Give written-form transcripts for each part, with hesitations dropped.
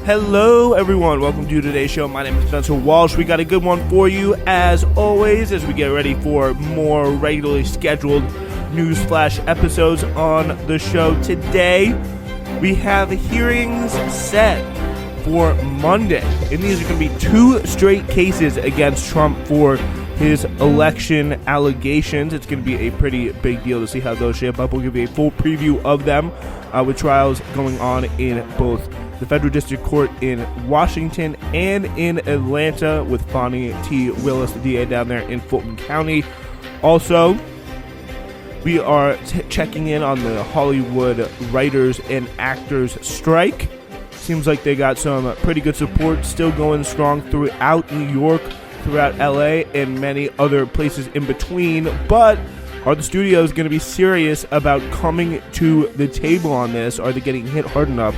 Hello, everyone. Welcome to today's show. My name is Spencer Walsh. We got a good one for you, as always, as we get ready for more regularly scheduled news flash episodes on the show. Today, we have hearings set for Monday, and these are going to be 2 straight cases against Trump for his election allegations. It's going to be a pretty big deal to see how those shape up. We'll give you a full preview of them with trials going on in both the Federal District Court in Washington and in Atlanta with Fonnie T. Willis, the DA down there in Fulton County. Also, we are checking in on the Hollywood writers and actors strike. Seems like they got some pretty good support still going strong throughout New York, throughout LA, and many other places in between. But are the studios going to be serious about coming to the table on this? Are they getting hit hard enough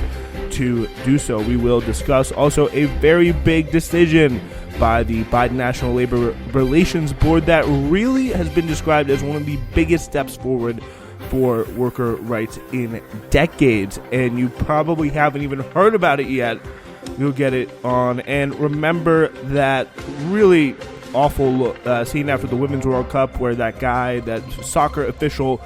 to do so? We will discuss. Also, a very big decision by the Biden National Labor Relations Board that really has been described as one of the biggest steps forward for worker rights in decades. And you probably haven't even heard about it yet. You'll get it on. And remember that really awful scene after the Women's World Cup where that guy, that soccer official,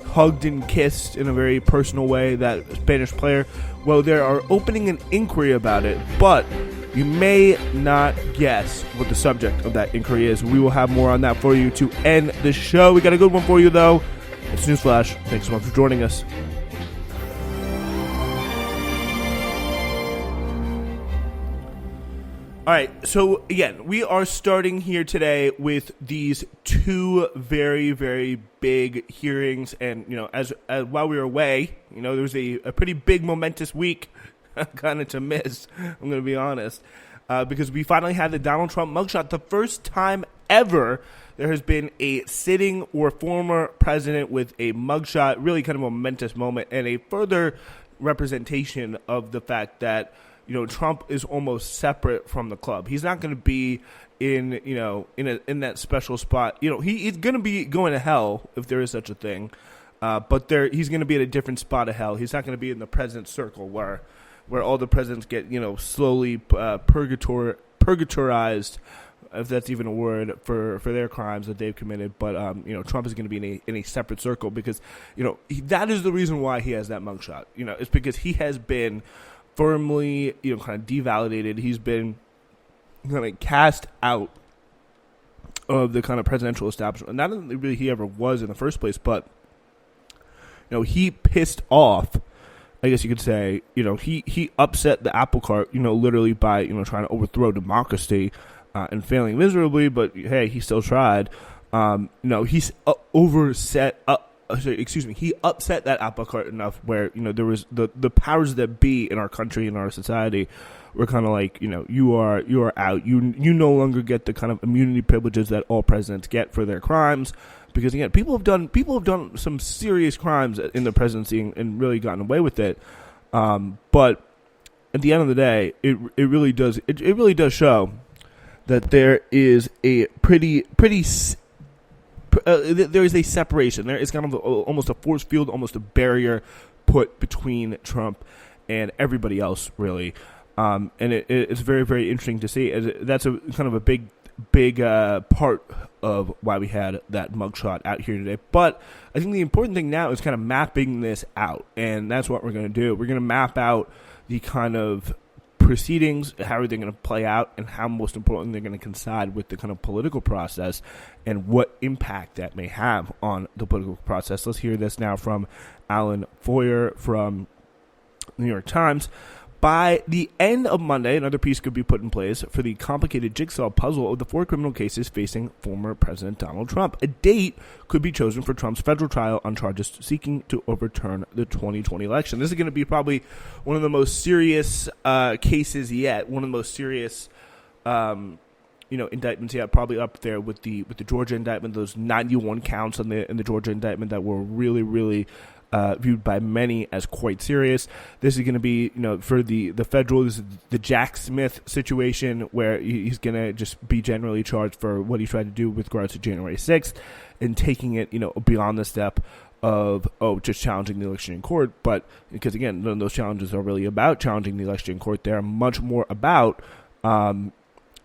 hugged and kissed in a very personal way that Spanish player. Well, they are opening an inquiry about it, but you may not guess what the subject of that inquiry is. We will have more on that for you to end the show. We got a good one for you, though. It's Newsflash. Thanks so much for joining us. All right, so again, we are starting here today with these 2 very, very big hearings, and as while we were away, there was a pretty big momentous week, kind of to miss. I'm going to be honest, because we finally had the Donald Trump mugshot. The first time ever there has been a sitting or former president with a mugshot. Really, kind of a momentous moment, and a further representation of the fact that Trump is almost separate from the club. He's not going to be in in that special spot. He's going to be going to hell if there is such a thing. But he's going to be at a different spot of hell. He's not going to be in the president's circle where all the presidents get slowly purgatorized, if that's even a word, for their crimes that they've committed. But Trump is going to be in a separate circle because that is the reason why he has that mugshot. It's because he has been firmly, kind of devalidated. He's been kind of cast out of the kind of presidential establishment. Not that really he ever was in the first place, but he pissed off, I guess you could say. He upset the apple cart, literally by trying to overthrow democracy and failing miserably. But hey, he still tried. He's he upset that apple cart enough where, there was the powers that be in our country, in our society, were kind of like, you are out. You no longer get the kind of immunity privileges that all presidents get for their crimes. Because again, people have done some serious crimes in the presidency and really gotten away with it. But at the end of the day, it really does show that there is a there is a separation. There is kind of almost a force field, almost a barrier put between Trump and everybody else, really. And it's very, very interesting to see. That's a kind of a big part of why we had that mugshot out here today. But I think the important thing now is kind of mapping this out, and that's what we're going to do. We're going to map out the kind of proceedings, how are they going to play out, and how, most important, they're going to coincide with the kind of political process and what impact that may have on the political process. Let's hear this now from Alan Foyer from New York Times. By the end of Monday, another piece could be put in place for the complicated jigsaw puzzle of the 4 criminal cases facing former President Donald Trump. A date could be chosen for Trump's federal trial on charges seeking to overturn the 2020 election. This is going to be probably one of the most serious cases yet, one of the most serious indictments yet, probably up there with the Georgia indictment, those 91 counts in the Georgia indictment that were really, really viewed by many as quite serious. This is going to be, for the federal, this is the Jack Smith situation where he's going to just be generally charged for what he tried to do with regards to January 6th and taking it, beyond the step of just challenging the election in court, but because again, none of those challenges are really about challenging the election in court. They're much more about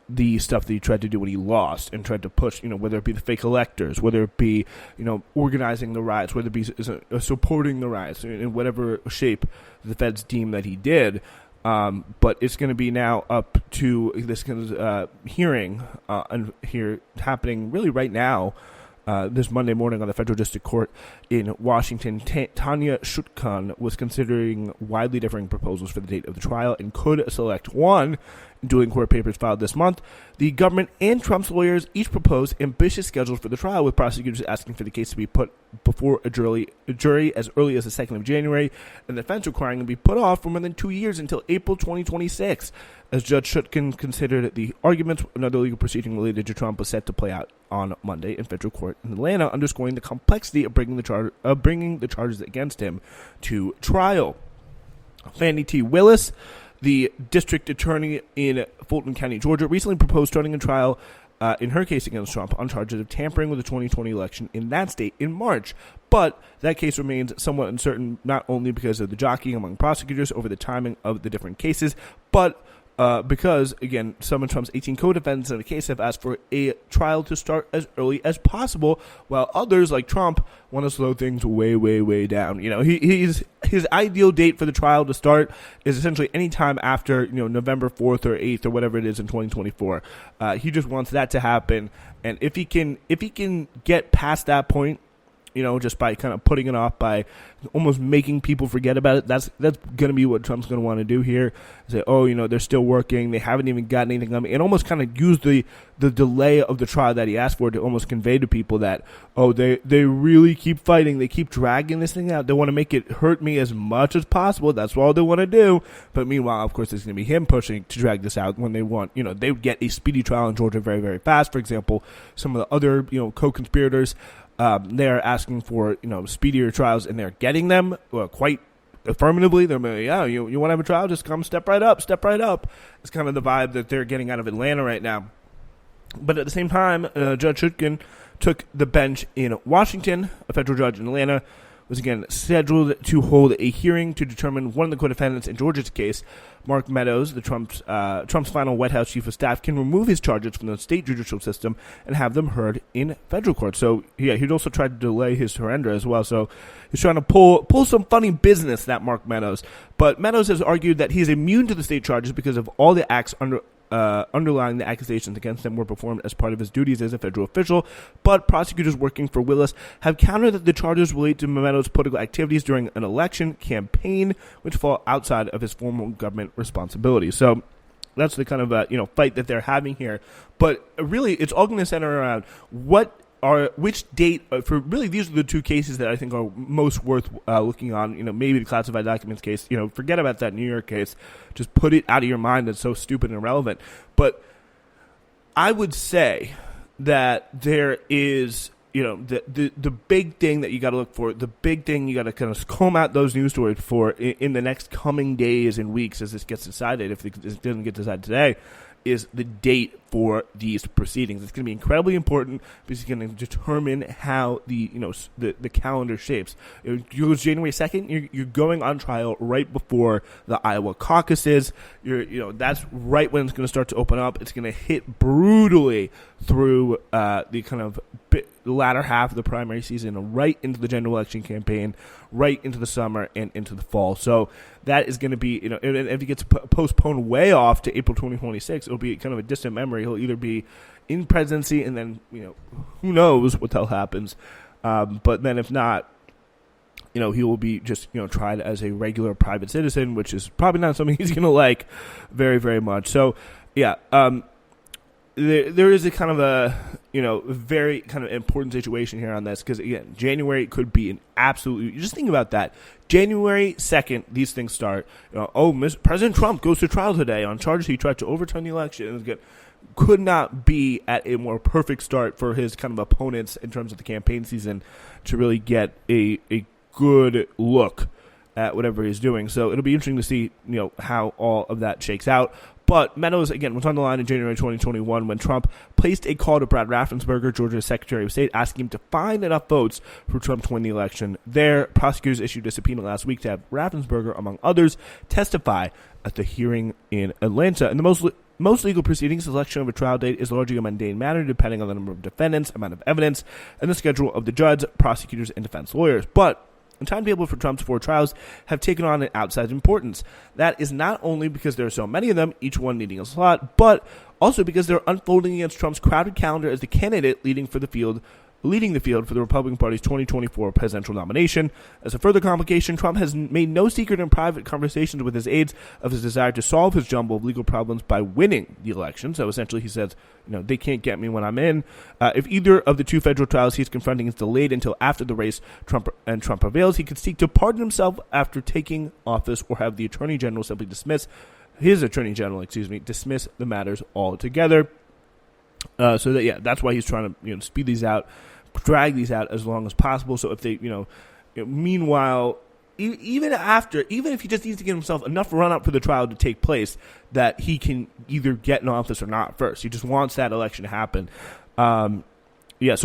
the stuff that he tried to do when he lost and tried to push, whether it be the fake electors, whether it be, organizing the riots, whether it be supporting the riots in whatever shape the feds deem that he did. But it's going to be now up to this kind of hearing here happening really right now, this Monday morning on the Federal District Court in Washington. Tanya Shutkan was considering widely differing proposals for the date of the trial and could select one. Dueling court papers filed this month, the government and Trump's lawyers each proposed ambitious schedules for the trial, with prosecutors asking for the case to be put before a jury as early as the 2nd of January, and the defense requiring it to be put off for more than 2 years until April 2026. As Judge Shutkin considered the arguments, another legal proceeding related to Trump was set to play out on Monday in federal court in Atlanta, underscoring the complexity of bringing the charges against him to trial. Fannie T. Willis, the district attorney in Fulton County, Georgia, recently proposed starting a trial in her case against Trump on charges of tampering with the 2020 election in that state in March. But that case remains somewhat uncertain, not only because of the jockeying among prosecutors over the timing of the different cases, but because, again, some of Trump's 18 co-defendants in the case have asked for a trial to start as early as possible, while others, like Trump, want to slow things way, way, way down. His ideal date for the trial to start is essentially any time after, November 4th or 8th or whatever it is in 2024. He just wants that to happen, and if he can get past that point, just by kind of putting it off, by almost making people forget about it. That's going to be what Trump's going to want to do here. Say, they're still working. They haven't even gotten anything on me. And almost kind of use the delay of the trial that he asked for to almost convey to people that, they really keep fighting. They keep dragging this thing out. They want to make it hurt me as much as possible. That's all they want to do. But meanwhile, of course, it's going to be him pushing to drag this out when they want, they would get a speedy trial in Georgia very, very fast. For example, some of the other, co-conspirators, they're asking for, speedier trials, and they're getting them quite affirmatively. They're like, you want to have a trial? Just come step right up. It's kind of the vibe that they're getting out of Atlanta right now. But at the same time, Judge Shutkin took the bench in Washington. A federal judge in Atlanta was again scheduled to hold a hearing to determine one of the co-defendants in Georgia's case. Mark Meadows, Trump's final White House chief of staff, can remove his charges from the state judicial system and have them heard in federal court. So, he'd also tried to delay his surrender as well. So he's trying to pull some funny business, that Mark Meadows. But Meadows has argued that he's immune to the state charges because of all the acts underlying the accusations against him were performed as part of his duties as a federal official. But prosecutors working for Willis have countered that the charges relate to Meadows' political activities during an election campaign, which fall outside of his formal government responsibilities. So that's the kind of fight that they're having here. But really, it's all going to center around which date for really. These are the two cases that I think are most worth looking on. Maybe the classified documents case. Forget about that New York case. Just put it out of your mind. That's so stupid and irrelevant. But I would say that there is, the big thing that you got to look for, the big thing you got to kind of comb out those news stories for in the next coming days and weeks as this gets decided, if it doesn't get decided today, is the date for these proceedings. It's going to be incredibly important because it's going to determine how the calendar shapes. January 2nd, you're going on trial right before the Iowa caucuses. That's right when it's going to start to open up. It's going to hit brutally through the kind of the latter half of the primary season, right into the general election campaign, right into the summer and into the fall. So that is going to be, if it gets postponed way off to April 2026, it'll be kind of a distant memory. He'll either be in presidency and then, who knows what the hell happens. But then if not, he will be just, tried as a regular private citizen, which is probably not something he's going to like very, very much. So, yeah, there is a kind of a, very kind of important situation here on this because, again, January could be an absolutely – just think about that. January 2nd, these things start. President Trump goes to trial today on charges he tried to overturn the election. Could not be at a more perfect start for his kind of opponents in terms of the campaign season to really get a good look at whatever he's doing. So it'll be interesting to see, how all of that shakes out. But Meadows, again, was on the line in January 2021 when Trump placed a call to Brad Raffensperger, Georgia's Secretary of State, asking him to find enough votes for Trump to win the election. There, prosecutors issued a subpoena last week to have Raffensperger, among others, testify at the hearing in Atlanta. In the most legal proceedings, the selection of a trial date is largely a mundane matter, depending on the number of defendants, amount of evidence, and the schedule of the judge, prosecutors, and defense lawyers. But the timetable for Trump's 4 trials have taken on an outsized importance. That is not only because there are so many of them, each one needing a slot, but also because they're unfolding against Trump's crowded calendar as the candidate leading the field for the Republican Party's 2024 presidential nomination. As a further complication, Trump has made no secret in private conversations with his aides of his desire to solve his jumble of legal problems by winning the election. So essentially he says, they can't get me when I'm in. If either of the 2 federal trials he's confronting is delayed until after the race Trump prevails, he could seek to pardon himself after taking office or have the Attorney General simply dismiss the matters altogether. That's why he's trying to speed these out, drag these out as long as possible. So if they, meanwhile, even if he just needs to get himself enough run up for the trial to take place, that he can either get in office or not first. He just wants that election to happen. So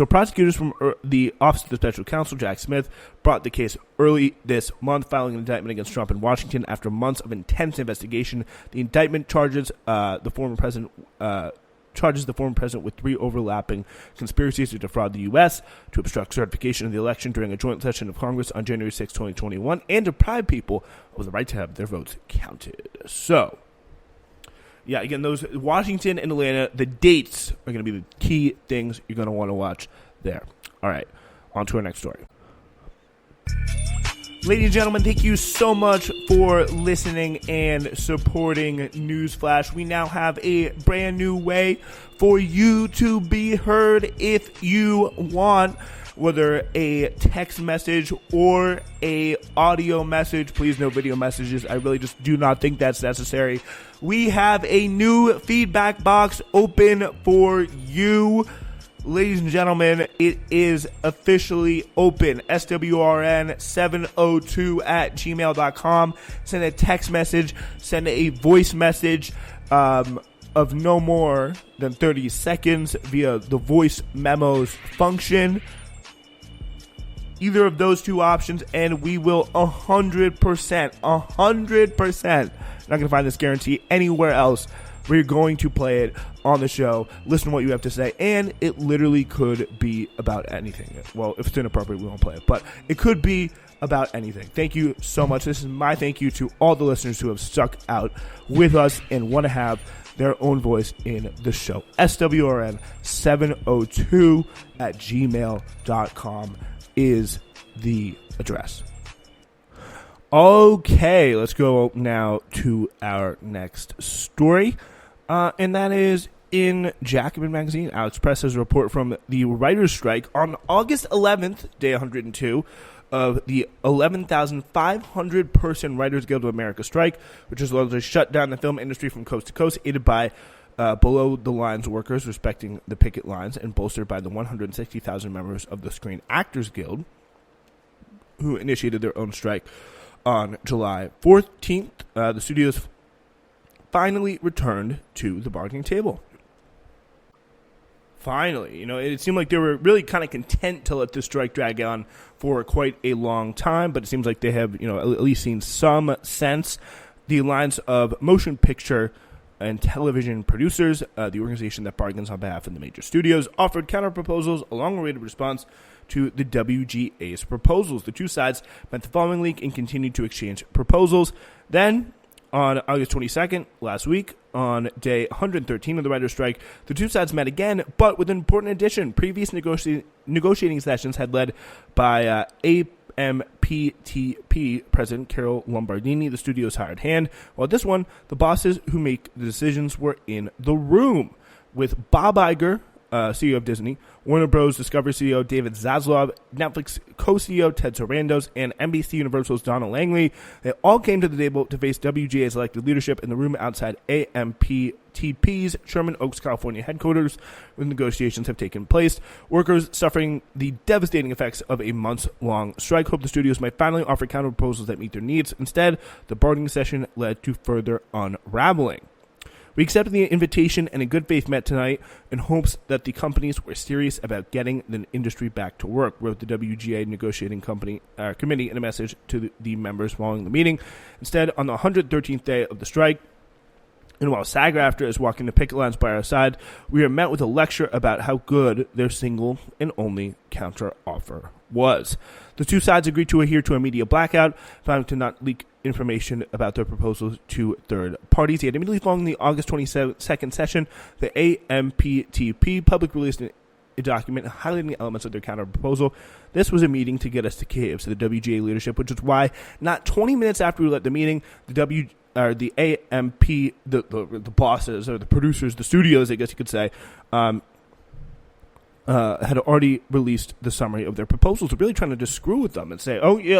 prosecutors from the Office of the Special Counsel, Jack Smith, brought the case early this month, filing an indictment against Trump in Washington after months of intense investigation. The indictment charges the former president with 3 overlapping conspiracies to defraud the U.S., to obstruct certification of the election during a joint session of Congress on January 6, 2021, and deprive people of the right to have their votes counted. So, again, those Washington and Atlanta, the dates are going to be the key things you're going to want to watch there. All right, on to our next story. Ladies and gentlemen, thank you so much for listening and supporting Newsflash. We now have a brand new way for you to be heard if you want, whether a text message or a audio message. Please, no video messages. I really just do not think that's necessary. We have a new feedback box open for you. Ladies and gentlemen, it is officially open. SWRN702@gmail.com. Send a text message, send a voice message of no more than 30 seconds via the voice memos function. Either of those 2 options, and we will 100%, not going to find this guarantee anywhere else. We're going to play it on the show, listen to what you have to say, and it literally could be about anything. Well, if it's inappropriate, we won't play it, but it could be about anything. Thank you so much. This is my thank you to all the listeners who have stuck out with us and want to have their own voice in the show. SWRN702@gmail.com is the address. Okay, let's go now to our next story, and that is in Jacobin Magazine. Alex Press has a report from the writers' strike on August 11th, day 102, of the 11,500-person Writers Guild of America strike, which has largely shut down the film industry from coast to coast, aided by below-the-lines workers respecting the picket lines and bolstered by the 160,000 members of the Screen Actors Guild, who initiated their own strike on July 14th. The studios finally returned to the bargaining table. Finally, it seemed like they were really kind of content to let this strike drag on for quite a long time, but it seems like they have, at least seen some sense. The Alliance of Motion Picture and Television Producers, the organization that bargains on behalf of the major studios, offered counter-proposals, a long-awaited response to the WGA's proposals. The 2 sides met the following week and continued to exchange proposals. Then, on August 22nd, last week, on day 113 of the writer's strike, the 2 sides met again, but with an important addition. Previous negotiating sessions had led by AMPTP President Carol Lombardini, the studio's hired hand, while this one, the bosses who make the decisions were in the room, with Bob Iger, CEO of Disney, Warner Bros. Discovery CEO David Zaslav, Netflix co-CEO Ted Sarandos, and NBC Universal's Donna Langley. They all came to the table to face WGA's elected leadership in the room outside AMPTP's Sherman Oaks, California headquarters, where negotiations have taken place. Workers suffering the devastating effects of a months-long strike hope the studios might finally offer counter-proposals that meet their needs. Instead, the bargaining session led to further unraveling. We accepted the invitation and in good faith met tonight in hopes that the companies were serious about getting the industry back to work, wrote the WGA negotiating committee in a message to the members following the meeting. Instead, on the 113th day of the strike, and while SAG-AFTRA is walking the picket lines by our side, we are met with a lecture about how good their single and only counter-offer was. The two sides agreed to adhere to a media blackout, vowing to not leak information about their proposals to third parties. Yet immediately following the August 22nd session, the AMPTP public released a document highlighting the elements of their counter-proposal. This was a meeting to get us to caves to the WGA leadership, which is why not 20 minutes after we left the meeting, the AMP, the bosses or the producers, the studios, I guess you could say, had already released the summary of their proposals, really trying to just screw with them and say, oh, yeah,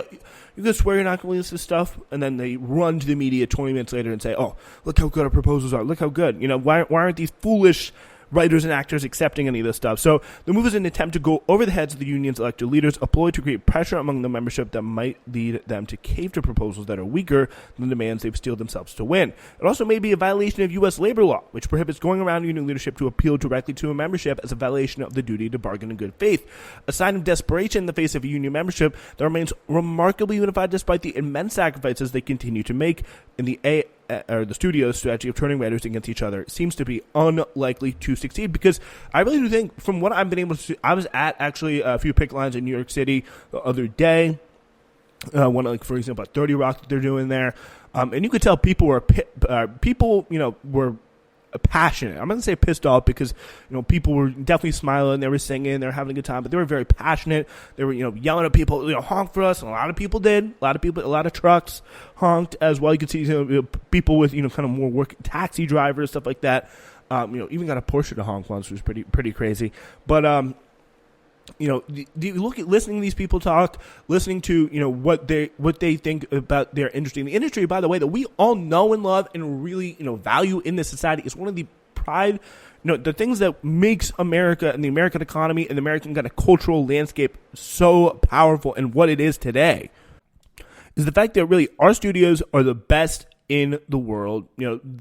you can swear you're not going to release this stuff, and then they run to the media 20 minutes later and say, oh, look how good our proposals are, look how good. Why aren't these foolish writers and actors accepting any of this stuff? So the move is an attempt to go over the heads of the union's elected leaders, a ploy to create pressure among the membership that might lead them to cave to proposals that are weaker than the demands they've steeled themselves to win. It also may be a violation of U.S. labor law, which prohibits going around union leadership to appeal directly to a membership as a violation of the duty to bargain in good faith. A sign of desperation in the face of a union membership that remains remarkably unified despite the immense sacrifices they continue to make in the studio's strategy of turning writers against each other seems to be unlikely to succeed, because I really do think, from what I've been able to see, I was at actually a few picket lines in New York City the other day, one, like, for example, at 30 Rock that they're doing there, and you could tell people were were passionate. I'm not going to say pissed off, because people were definitely smiling, they were singing, they were having a good time, but they were very passionate. They were yelling at people, honk for us, and a lot of people did. A lot of trucks honked as well. You could see people with kind of more work, taxi drivers, stuff like that. Even got a Porsche to honk once, which was pretty crazy. But listening to these people talk, listening to what they think about their industry. And the industry, by the way, that we all know and love and really value in this society, is one of the pride, the things that makes America and the American economy and the American kind of cultural landscape so powerful and what it is today, is the fact that really our studios are the best in the world.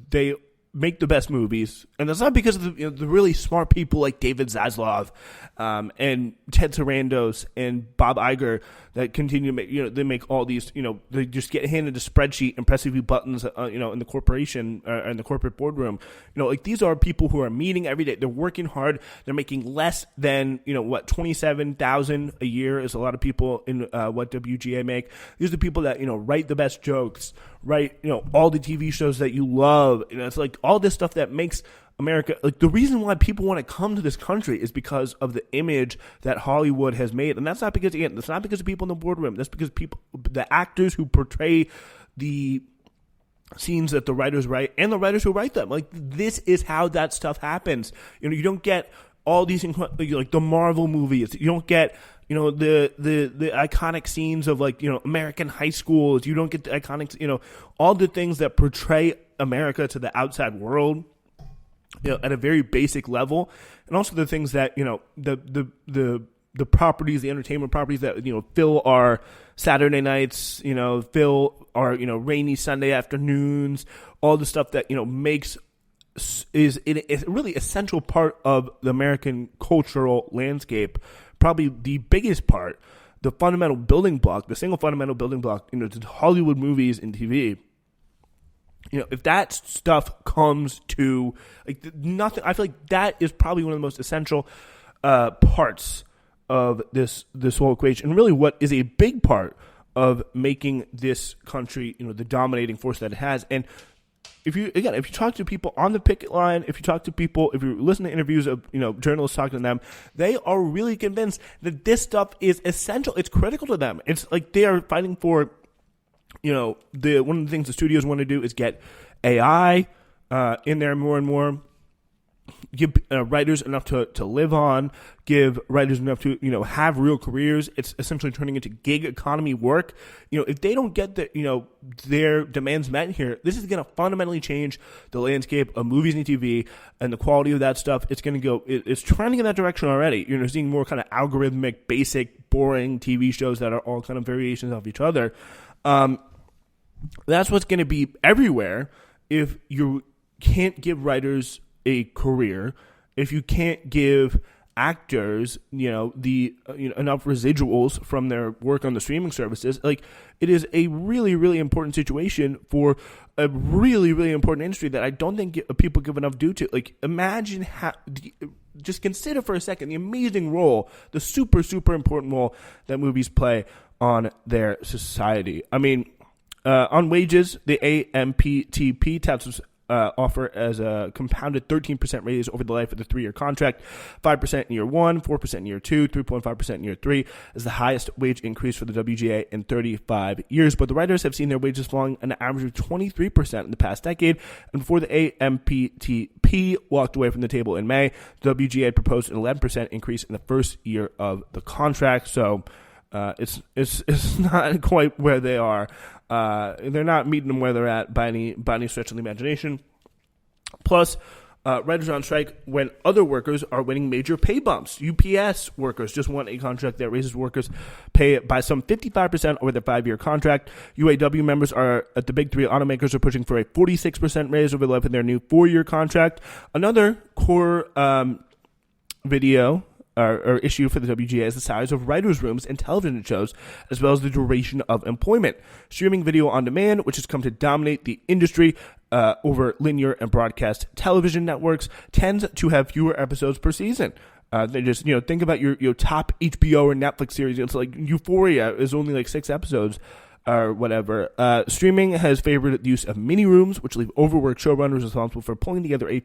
They make the best movies, and that's not because of the really smart people like David Zaslav and Ted Sarandos and Bob Iger that continue to make, they make all these, they just get handed a spreadsheet and press a few buttons, in the corporation, in the corporate boardroom. Like, these are people who are meeting every day. They're working hard. They're making less than, $27,000 a year is a lot of people in what WGA make. These are the people that, write the best jokes, write, all the TV shows that you love. It's like all this stuff that makes America, like, the reason why people want to come to this country is because of the image that Hollywood has made. And that's not because, again, that's not because of people in the boardroom. That's because the actors who portray the scenes that the writers write and the writers who write them. Like, this is how that stuff happens. You don't get all these, like the Marvel movies. You don't get, the iconic scenes of, like, American high schools. You don't get the iconic, all the things that portray America to the outside world, at a very basic level. And also the things that, the properties, the entertainment properties that, fill our Saturday nights, fill our, rainy Sunday afternoons, all the stuff that, is a really essential part of the American cultural landscape. Probably the biggest part, the fundamental building block, the single fundamental building block, to Hollywood movies and TV. If that stuff comes to, like, nothing, I feel like that is probably one of the most essential parts of this whole equation, and really what is a big part of making this country, the dominating force that it has. And if you talk to people on the picket line, if you listen to interviews of, journalists talking to them, they are really convinced that this stuff is essential. It's critical to them. It's like they are fighting for, one of the things the studios want to do is get AI in there more and more, give writers enough to live on, give writers enough to, have real careers. It's essentially turning into gig economy work. If they don't get their demands met here, this is going to fundamentally change the landscape of movies and TV and the quality of that stuff. It's going to go, it's trending in that direction already. You're seeing more kind of algorithmic, basic, boring TV shows that are all kind of variations of each other. That's what's going to be everywhere if you can't give writers a career, if you can't give actors, enough residuals from their work on the streaming services, like, it is a really, really important situation for a really, really important industry that I don't think people give enough due to. Like, imagine just consider for a second the amazing role, the super, super important role that movies play on their society. I mean, on wages, the AMPTP taps offer as a compounded 13% raise over the life of the 3-year contract, 5% in year 1, 4% in year 2, 3.5% in year 3 is the highest wage increase for the WGA in 35 years. But the writers have seen their wages falling an average of 23% in the past decade. And before the AMPTP walked away from the table in May, the WGA proposed an 11% increase in the first year of the contract. So it's not quite where they are. They're not meeting them where they're at by any stretch of the imagination. Plus, writers are on strike when other workers are winning major pay bumps. UPS workers just won a contract that raises workers' pay by some 55% over their 5-year contract. UAW members at the big 3 automakers are pushing for a 46% raise over the life of their new 4-year contract. Another core video or issue for the WGA is the size of writers' rooms and television shows, as well as the duration of employment. Streaming video on demand, which has come to dominate the industry over linear and broadcast television networks, tends to have fewer episodes per season. They just, think about your top HBO or Netflix series. It's like Euphoria is only like 6 episodes or whatever. Streaming has favored the use of mini rooms, which leave overworked showrunners responsible for pulling together a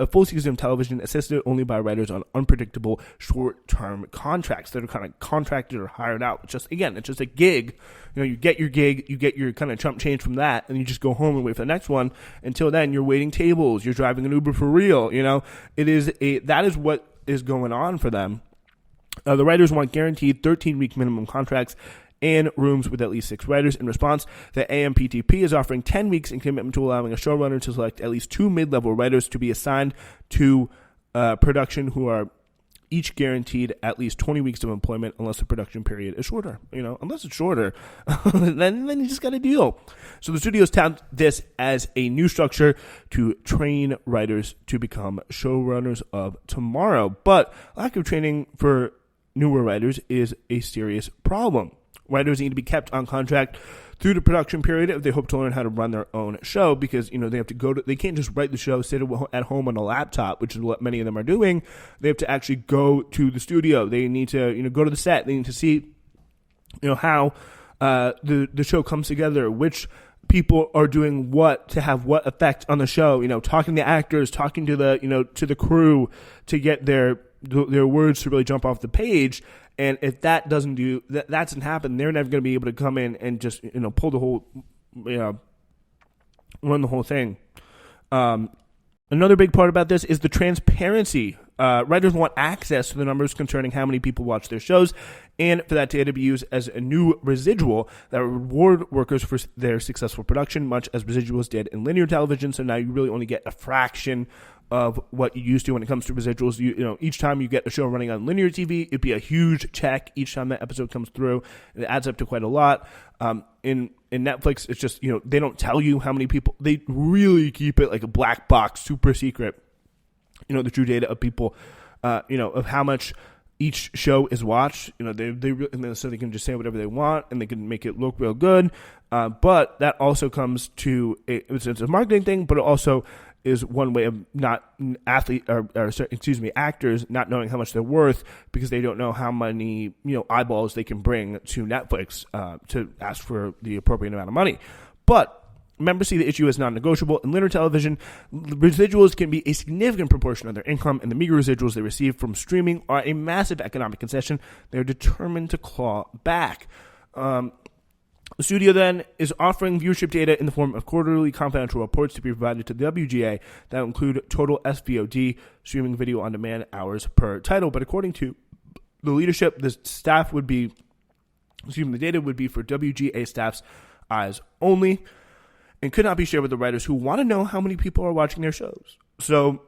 full season of television, assisted only by writers on unpredictable short-term contracts that are kind of contracted or hired out. It's just a gig. You get your gig, you get your kind of chump change from that, and you just go home and wait for the next one. Until then, you're waiting tables, you're driving an Uber for real. That is what is going on for them. The writers want guaranteed 13-week minimum contracts and rooms with at least 6 writers. In response, the AMPTP is offering 10 weeks in commitment to allowing a showrunner to select at least 2 mid-level writers to be assigned to production who are each guaranteed at least 20 weeks of employment unless the production period is shorter. Unless it's shorter, then you just got a deal. So the studios tout this as a new structure to train writers to become showrunners of tomorrow. But lack of training for newer writers is a serious problem. Writers need to be kept on contract through the production period if they hope to learn how to run their own show, because they have to they can't just write the show, sit at home on a laptop, which is what many of them are doing. They have to actually go to the studio. They need to go to the set. They need to see how the show comes together, which people are doing what to have what effect on the show. Talking to actors, talking to the crew to get their words to really jump off the page. And if that doesn't happen, they're never going to be able to come in and just pull the whole run the whole thing. Another big part about this is the transparency. Writers want access to the numbers concerning how many people watch their shows, and for that data to be used as a new residual that will reward workers for their successful production, much as residuals did in linear television. So now you really only get a fraction of what you used to when it comes to residuals. Each time you get a show running on linear TV, it'd be a huge check each time that episode comes through. It adds up to quite a lot. In Netflix, it's just, they don't tell you how many people. They really keep it like a black box, super secret. The true data of people, of how much each show is watched. So they can just say whatever they want and they can make it look real good. But that also comes to it's a marketing thing, but it also is one way of actors not knowing how much they're worth because they don't know how many eyeballs they can bring to Netflix to ask for the appropriate amount of money. But members see the issue as non-negotiable. In linear television, residuals can be a significant proportion of their income, and the meager residuals they receive from streaming are a massive economic concession they are determined to claw back. The studio then is offering viewership data in the form of quarterly confidential reports to be provided to the WGA that include total SVOD, streaming video on demand hours per title. But according to the leadership, the data would be for WGA staff's eyes only and could not be shared with the writers who want to know how many people are watching their shows. So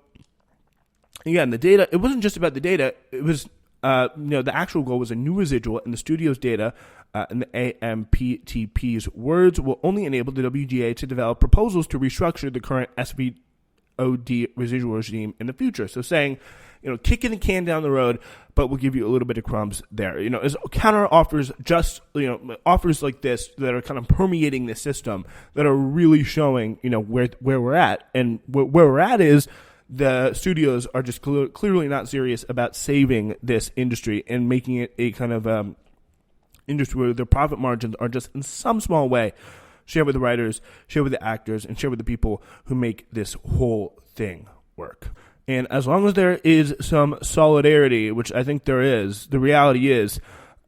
again, the data, it wasn't just about the data. It was The actual goal was a new residual in the studio's data, and the AMPTP's words will only enable the WGA to develop proposals to restructure the current SVOD residual regime in the future. So saying, kicking the can down the road, but we'll give you a little bit of crumbs there. As counter offers, offers like this that are kind of permeating the system that are really showing, where we're at. And where we're at is the studios are just clearly not serious about saving this industry and making it a kind of industry where their profit margins are just in some small way shared with the writers, shared with the actors, and shared with the people who make this whole thing work. And as long as there is some solidarity, which I think there is, the reality is,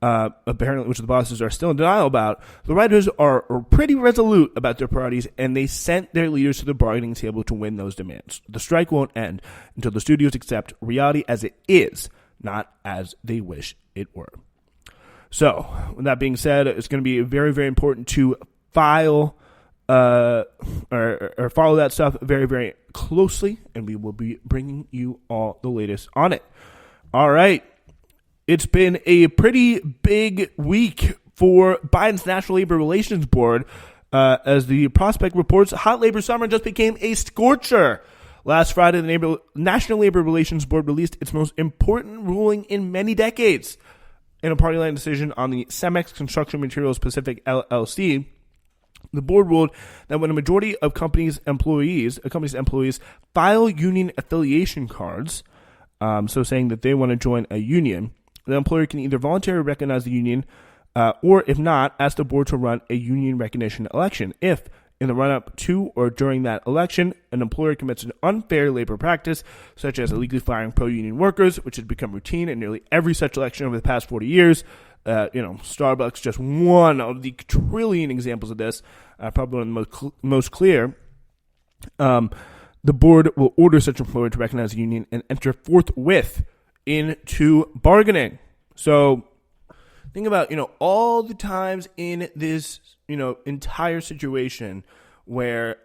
apparently, which the bosses are still in denial about, the writers are pretty resolute about their priorities, and they sent their leaders to the bargaining table to win those demands. The strike won't end until the studios accept reality as it is, not as they wish it were. So, with that being said, it's going to be very, very important to file or follow that stuff very, very closely, and we will be bringing you all the latest on it. All right. It's been a pretty big week for Biden's National Labor Relations Board, as the Prospect reports hot labor summer just became a scorcher. Last Friday, the National Labor Relations Board released its most important ruling in many decades. In a party line decision on the Cemex Construction Materials Pacific LLC, the board ruled that when a majority of a company's employees file union affiliation cards, so saying that they want to join a union, the employer can either voluntarily recognize the union or, if not, ask the board to run a union recognition election. If, in the run-up to or during that election, an employer commits an unfair labor practice, such as illegally firing pro-union workers, which has become routine in nearly every such election over the past 40 years, Starbucks just one of the trillion examples of this, probably one of the most clear. The board will order such employer to recognize the union and enter forthwith into bargaining. So think about, all the times in this, entire situation where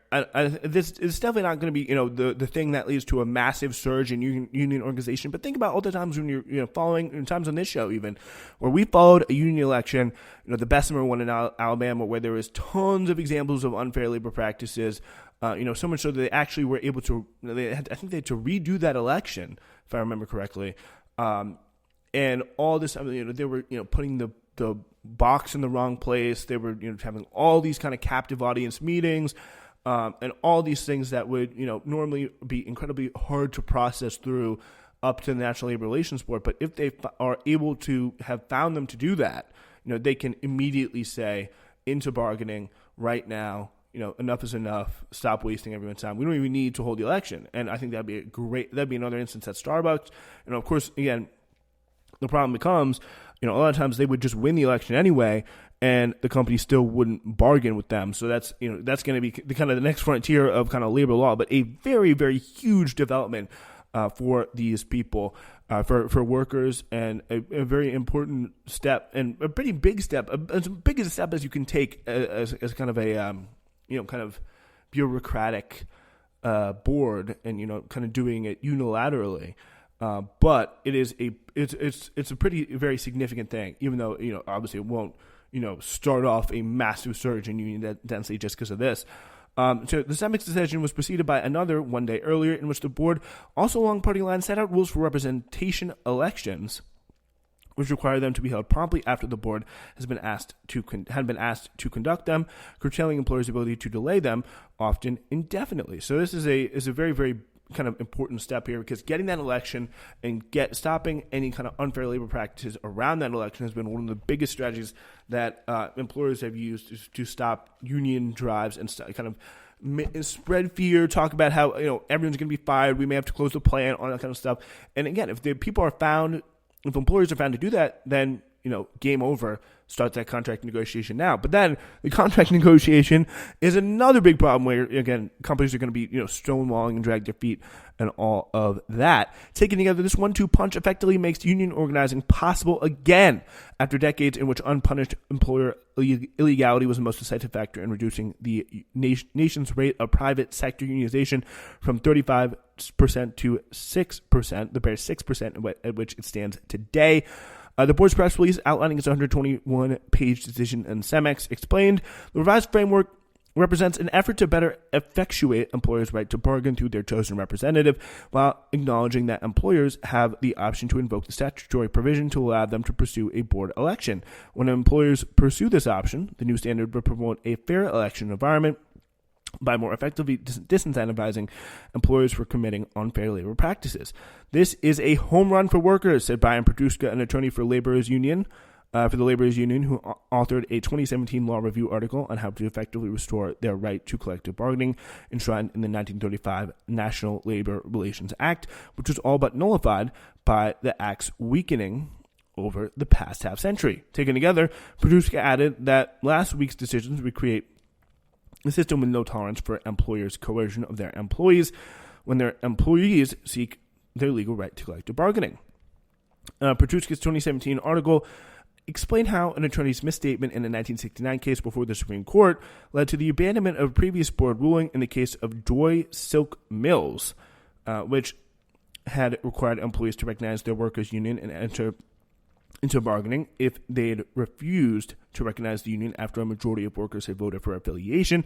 this is definitely not going to be, the thing that leads to a massive surge in union organization. But think about all the times when you're following, times on this show even, where we followed a union election, the Bessemer one in Alabama, where there was tons of examples of unfair labor practices, so much so that they actually were able to, I think they had to redo that election, if I remember correctly. And all this, they were, putting the box in the wrong place. They were, having all these kind of captive audience meetings, and all these things that would, normally be incredibly hard to process through up to the National Labor Relations Board. But if they are able to have found them to do that, they can immediately say into bargaining right now, enough is enough. Stop wasting everyone's time. We don't even need to hold the election. And I think that'd be another instance at Starbucks. And of course, again, the problem becomes, a lot of times they would just win the election anyway, and the company still wouldn't bargain with them. So that's going to be the kind of the next frontier of kind of labor law, but a very, very huge development for these people, for workers, and a very important step, and a pretty big step, as big as a step as you can take as kind of a kind of bureaucratic board, and kind of doing it unilaterally. But it is it's a pretty very significant thing, even though obviously it won't start off a massive surge in union density just because of this. So the Cemex decision was preceded by another one day earlier, in which the board, also along party lines, set out rules for representation elections, which require them to be held promptly after the board had been asked to conduct them, curtailing employers' ability to delay them, often indefinitely. So this is a very, very kind of important step here, because getting that election and stopping any kind of unfair labor practices around that election has been one of the biggest strategies that employers have used to stop union drives and kind of spread fear, talk about how everyone's going to be fired, we may have to close the plant, all that kind of stuff. And again, if employers are found to do that, then game over. Start that contract negotiation now. But then the contract negotiation is another big problem where, again, companies are going to be, stonewalling and drag their feet and all of that. Taken together, this 1-2 punch effectively makes union organizing possible again after decades in which unpunished employer illegality was the most decisive factor in reducing the nation's rate of private sector unionization from 35% to 6%, the bare 6% at which it stands today. The board's press release outlining its 121-page decision in CEMEX explained the revised framework represents an effort to better effectuate employers' right to bargain through their chosen representative, while acknowledging that employers have the option to invoke the statutory provision to allow them to pursue a board election. When employers pursue this option, the new standard will promote a fair election environment by more effectively disincentivizing employers for committing unfair labor practices. This is a home run for workers, said Brian Petruska, an attorney for the Laborers Union, who authored a 2017 law review article on how to effectively restore their right to collective bargaining enshrined in the 1935 National Labor Relations Act, which was all but nullified by the Act's weakening over the past half-century. Taken together, Petruska added that last week's decisions would create a system with no tolerance for employers' coercion of their employees when their employees seek their legal right to collective bargaining. Petruska's 2017 article explained how an attorney's misstatement in a 1969 case before the Supreme Court led to the abandonment of a previous board ruling in the case of Joy Silk Mills, which had required employees to recognize their workers' union and enter into bargaining if they had refused to recognize the union after a majority of workers had voted for affiliation.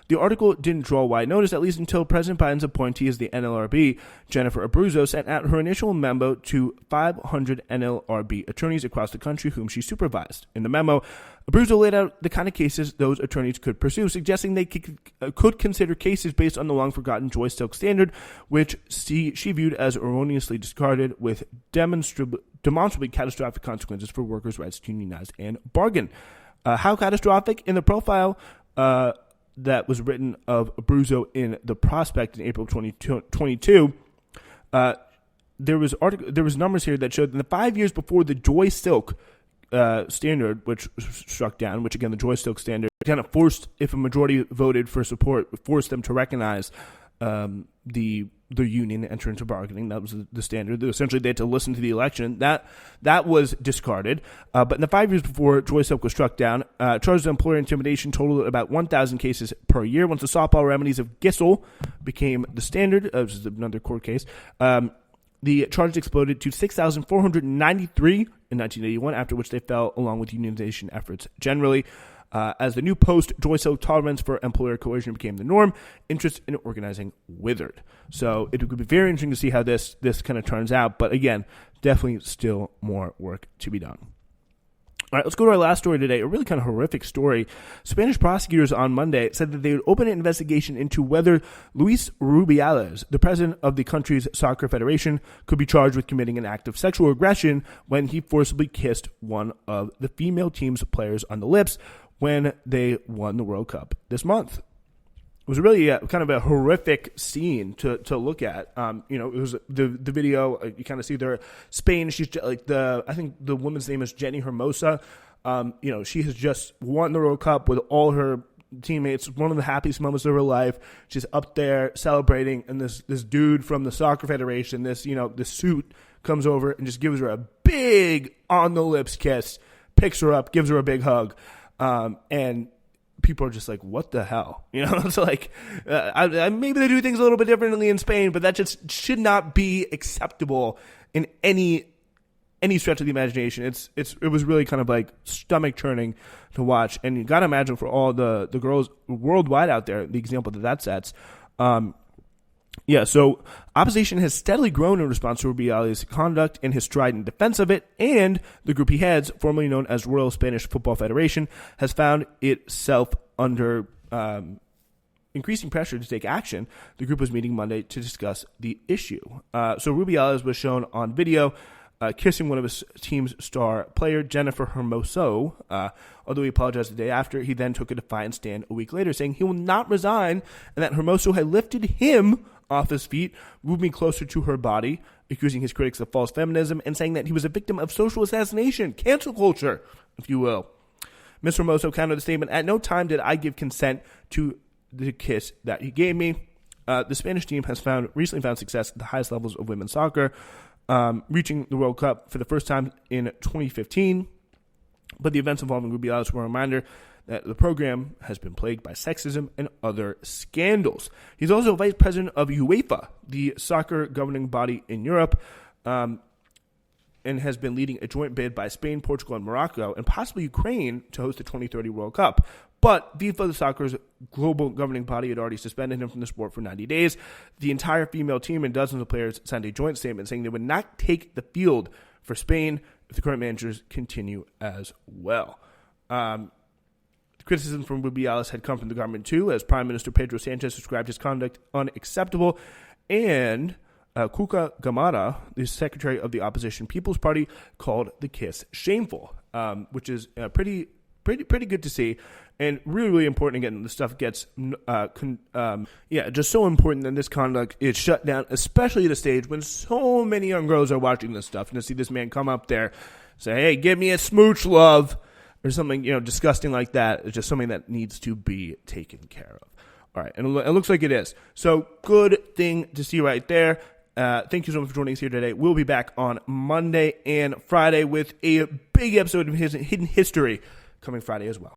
The article didn't draw wide notice, at least until President Biden's appointee as the NLRB, Jennifer Abruzzo, sent out her initial memo to 500 NLRB attorneys across the country whom she supervised. In the memo, Abruzzo laid out the kind of cases those attorneys could pursue, suggesting they could consider cases based on the long-forgotten Joy Silk standard, which she viewed as erroneously discarded with demonstrably catastrophic consequences for workers' rights to unionize and bargain. How catastrophic? In the profile that was written of Abruzzo in the Prospect in April 2022, there was numbers here that showed in the 5 years before the Joy Silk standard, which struck down, which again the Joy Silk standard kind of forced, if a majority voted for support, forced them to recognize the union enter into bargaining. That was the standard. Essentially, they had to listen to the election. That was discarded. But in the 5 years before Joy Silk was struck down, charges of employer intimidation totaled about 1,000 cases per year. Once the softball remedies of Gissel became the standard, which is another court case, the charges exploded to 6,493 in 1981, after which they fell along with unionization efforts generally. As the new post-Joy Silk tolerance for employer coercion became the norm, interest in organizing withered. So it would be very interesting to see how this kind of turns out. But again, definitely still more work to be done. All right, let's go to our last story today, a really kind of horrific story. Spanish prosecutors on Monday said that they would open an investigation into whether Luis Rubiales, the president of the country's soccer federation, could be charged with committing an act of sexual aggression when he forcibly kissed one of the female team's players on the lips when they won the World Cup this month. It was really kind of a horrific scene to look at. It was the video. You kind of see there, Spain. She's like I think the woman's name is Jenny Hermosa. She has just won the World Cup with all her teammates. One of the happiest moments of her life. She's up there celebrating, and this dude from the soccer federation, this suit, comes over and just gives her a big on the lips kiss, picks her up, gives her a big hug, and people are just like, what the hell? It's like, maybe they do things a little bit differently in Spain, but that just should not be acceptable in any stretch of the imagination. It was really kind of like stomach churning to watch. And you got to imagine for all the girls worldwide out there, the example that sets. So opposition has steadily grown in response to Rubiales' conduct and his strident defense of it, and the group he heads, formerly known as Royal Spanish Football Federation, has found itself under increasing pressure to take action. The group was meeting Monday to discuss the issue. So Rubiales was shown on video kissing one of his team's star player, Jennifer Hermoso. Although he apologized the day after, he then took a defiant stand a week later, saying he will not resign and that Hermoso had lifted him off his feet, moving closer to her body, accusing his critics of false feminism, and saying that he was a victim of social assassination, cancel culture, if you will. Ms. Hermoso countered the statement, "At no time did I give consent to the kiss that he gave me." The Spanish team has recently found success at the highest levels of women's soccer, reaching the World Cup for the first time in 2015. But the events involving Rubiales were a reminder that the program has been plagued by sexism and other scandals. He's also vice president of UEFA, the soccer governing body in Europe, and has been leading a joint bid by Spain, Portugal, and Morocco, and possibly Ukraine to host the 2030 World Cup. But FIFA, the soccer's global governing body, had already suspended him from the sport for 90 days. The entire female team and dozens of players signed a joint statement saying they would not take the field for Spain if the current managers continue as well. Criticism from Rubiales had come from the government too, as Prime Minister Pedro Sanchez described his conduct unacceptable, and Cuca Gamarra, the secretary of the opposition People's Party, called the kiss shameful, which is pretty good to see, and really, really important. Again, the stuff gets, just so important that this conduct is shut down, especially at a stage when so many young girls are watching this stuff, and to see this man come up there, say, "Hey, give me a smooch, love," or something, disgusting like that, is just something that needs to be taken care of. All right, and it looks like it is. So, good thing to see right there. Thank you so much for joining us here today. We'll be back on Monday and Friday with a big episode of Hidden History coming Friday as well.